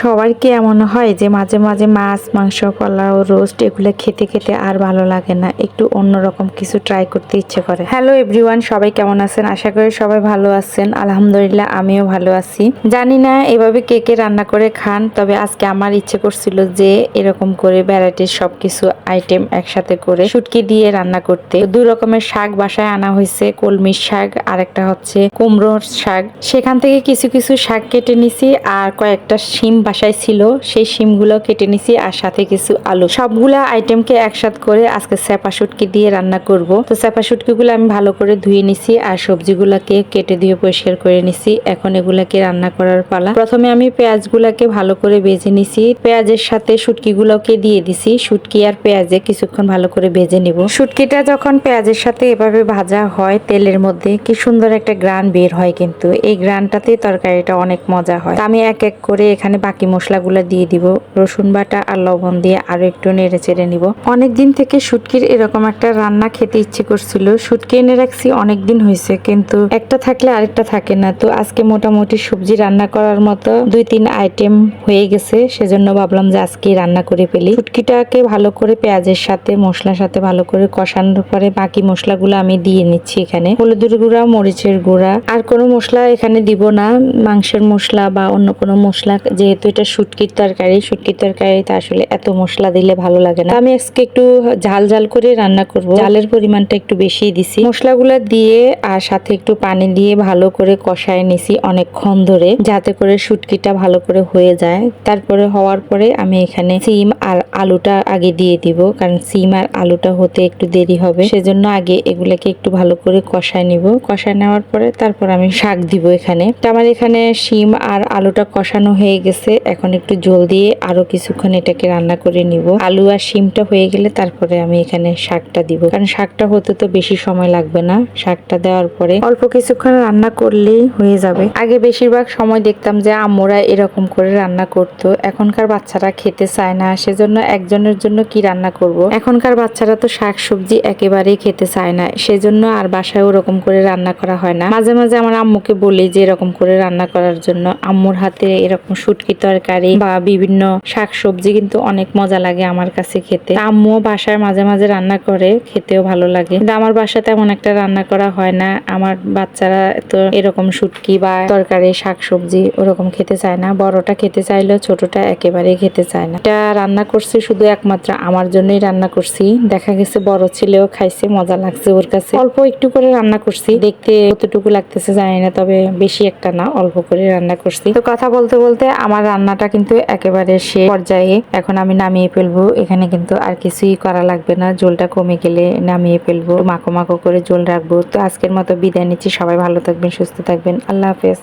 সবার কি এমন হয় যে মাঝে মাঝে মাছ, মাংস, পোলাও, রোস্ট এগুলো খেতে খেতে আর ভালো লাগে না, একটু অন্যরকম কিছু ট্রাই করতে ইচ্ছে করে। হ্যালো এভরিওয়ান, সবাই কেমন আছেন? আশা করি সবাই ভালো আছেন। আলহামদুলিল্লাহ আমিও ভালো আছি। জানি না এভাবে কে কে রান্না করে খান, তবে আজকে আমার ইচ্ছে করছিল যে এরকম করে ভ্যারাইটির সবকিছু আইটেম একসাথে করে শুটকি দিয়ে রান্না করতে। দুই রকমের শাক বাসায় আনা হয়েছে, কলমির শাক আর একটা হচ্ছে কুমড়োর শাক। সেখান থেকে কিছু কিছু শাক কেটে নিছি আর কয়েকটা শিম বাসায় ছিল, সেই শিমগুলো কেটে নিছি আর সাথে কিছু আলু। সবগুলা আইটেমকে একসাথে করে আজকে স্যাপা শুটকি দিয়ে রান্না করব। তো স্যাপা শুটকিগুলো আমি ভালো করে ধুয়ে নিছি আর সবজিগুলোকে কেটে দিয়ে পরিষ্কার করে নিছি। এখন এগুলাকে রান্না করার পালা। প্রথমে আমি পেঁয়াজগুলোকে ভালো করে ভেজে নিছি, পেঁয়াজের সাথে শুটকিগুলোকে দিয়ে দিছি। শুটকি আর পেঁয়াজে কিছুক্ষণ ভালো করে ভেজে নিব। শুটকিটা যখন পেঁয়াজের সাথে এভাবে ভাজা হয় তেলের মধ্যে, কি সুন্দর একটা গ্রান বের হয়, কিন্তু এই গ্রানটাতে তরকারিটা অনেক মজা হয়। আমি এক এক করে এখানে বাকি মশলাগুলো দিয়ে দিব। রসুন বাটা আর লবণ দিয়ে আরো একটু নেড়ে চেড়ে নিব। অনেকদিন থেকে শুটকির এরকম একটা রান্না খেতে ইচ্ছে করছিল। শুটকি এনে রাখছি অনেকদিন হয়েছে, কিন্তু একটা থাকলে আরেকটা থাকে না। তো আজকে মোটামুটি সবজি রান্না করার মতো 2-3 আইটেম হয়ে গেছে, সেজন্য ভাবলাম যে আজকে রান্না করে ফেলি। শুটকিটাকে ভালো করে পেঁয়াজের সাথে মশলার সাথে ভালো করে কষানোর পরে বাকি মশলাগুলো আমি দিয়ে নিচ্ছি। এখানে হলুদের গুঁড়া, মরিচের গুঁড়া আর কোনো মশলা এখানে দিব না, মাংসের মশলা বা অন্য কোনো মশলা, যেহেতু এটা শুটকির তরকারি। শুটকির তরকারিতে আসলে এত মশলা দিলে ভালো লাগে না। আমি আজকে একটু ঝাল ঝাল করে রান্না করব, ঝালের পরিমাণটা একটু বেশি দিছি। মশলাগুলো দিয়ে আর সাথে একটু পানি দিয়ে ভালো করে কষায় নিছি অনেকক্ষণ ধরে, যাতে করে শুটকিটা ভালো করে হয়ে যায়। তারপরে হওয়ার পরে আমি এখানে সিম আর আলুটা আগে দিয়ে দিব, কারণ সিম আর আলুটা হতে একটু দেরি হবে, সেজন্য আগে এগুলাকে একটু ভালো করে কষায় নিব। কষায় নেওয়ার পরে তারপর আমি শাক দিব এখানে। তো আমার এখানে শিম আর আলুটা কষানো হয়ে গেছে, এখন একটু জল দিয়ে আরো কিছুক্ষণ এটাকে রান্না করে নিব। আলু আর শিমটা হয়ে গেলে তারপরে আমি এখানে শাকটা দিব, কারণ শাকটা হতে তো বেশি সময় লাগবে না। শাকটা দেওয়ার পরে অল্প কিছুক্ষণ রান্না করলেই হয়ে যাবে। আগে বেশিরভাগ সময় দেখতাম যে আম্মুরা এরকম করে রান্না করতো, এখনকার বাচ্চারা খেতে চায় না, সেজন্য একজনের জন্য কি রান্না করব। এখনকার বাচ্চারা তো শাক সবজি একেবারেই খেতে চায় না, সেজন্য আর বাসায় ওরকম করে রান্না করা হয় না। মাঝে মাঝে আমার আম্মুকে বলি যে এরকম করে রান্না করার জন্য। আম্মুর হাতে এরকম শুটকি তরকারি বা বিভিন্ন শাক সবজি কিন্তু অনেক মজা লাগে আমার কাছে খেতে। আম্মুও বাসায় মাঝে মাঝে রান্না করে, খেতেও ভালো লাগে, কিন্তু আমার বাসায় তেমন একটা রান্না করা হয় না। আমার বাচ্চারা তো এরকম শুটকি বা তরকারি শাক সবজি ওরকম খেতে চায় না। বড়টা খেতে চাইলেও ছোটটা একেবারেই খেতে চায় না। এটা রান্না করছি শুধু একমাত্র আমার জন্যই রান্না করছি। দেখা গেছে বড় ছেলেও খাইছে, মজা লাগছে ওর কাছে। অল্প একটু করে রান্না করছি, দেখতে কতটুকু লাগতেছে জানি না, তবে বেশি একটা না, অল্প করে রান্না করছি। তো কথা বলতে বলতে আমার রান্নাটা কিন্তু একেবারে শেষ পর্যায়ে। এখন আমি নামিয়ে ফেলবো। এখানে কিন্তু আর কিছুই করা লাগবে না, ঝোলটা কমে গেলে নামিয়ে ফেলবো, মাখো মাখো করে ঝোল রাখবো। তো আজকের মতো বিদায় নিচ্ছি, সবাই ভালো থাকবেন, সুস্থ থাকবেন, আল্লাহ হাফেজ।